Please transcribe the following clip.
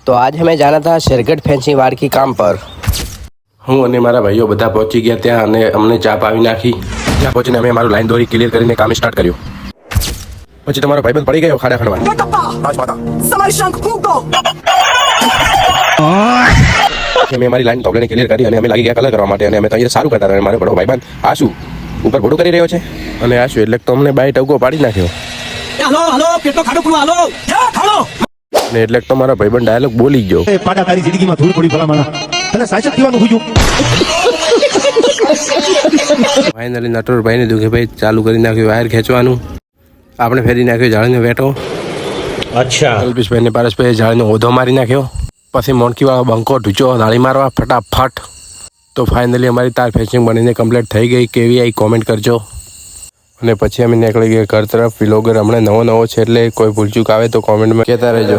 तो आज हमें जाना था शेरगढ़ फैंसी वाड़ की काम पर। હું અને મારા ભાઈઓ બધા પહોંચી ગયા ત્યાં અને અમને ચા પાવી નાખી. ત્યાં પહોંચીને અમે અમારું લાઈન દોરી ક્લિયર કરીને કામ સ્ટાર્ટ કર્યું. પછી તમારો ભાઈબંધ પડી ગયો ખાડા ખણવા. અમે અમારી લાઈન તોગડીને ક્લિયર કરી અને અમે લાગી ગયા કલર કરવા માટે અને અમે તો અહીંયા સારું કરતા હતા. મારો બડો ભાઈબંધ આશુ ઉપર ઘોડું કરી રહ્યો છે અને આશુ એટલે તો અમને બાઈટ અવગો પાડી નાખ્યો. અને એટલે તો મારા ભાઈબંધ ડાયલોગ બોલી ગયો. પાટા તારી જિંદગીમાં ધૂળ પડી ભલા માણા તને સાચું કહેવાનું હુજું. ફાઇનલી નટવરભાઈને દુખેભાઈ ચાલુ કરી નાખ્યું વાયર ખેંચવાનું. આપણે ફેરી નાખ્યો જાળીનો વેટો. અચ્છા કલ્પેશભાઈને પારસભાઈએ જાળીનો ઓધો મારી નાખ્યો. પછી મોણકીવાળો બંકો ઢૂચો દાળી મારવા ફટાફટ. તો ફાઇનલી અમારી તાર ફેન્સિંગ બનીને કમ્પ્લીટ થઈ ગઈ. કેવી આવી કોમેન્ટ કરજો. અને પછી અમે નીકળી ગયા ઘર તરફ. વ્લોગર હમણાં નવો છે એટલે કોઈ ભૂલચૂક આવે તો કોમેન્ટમાં કહેતા રહેજો.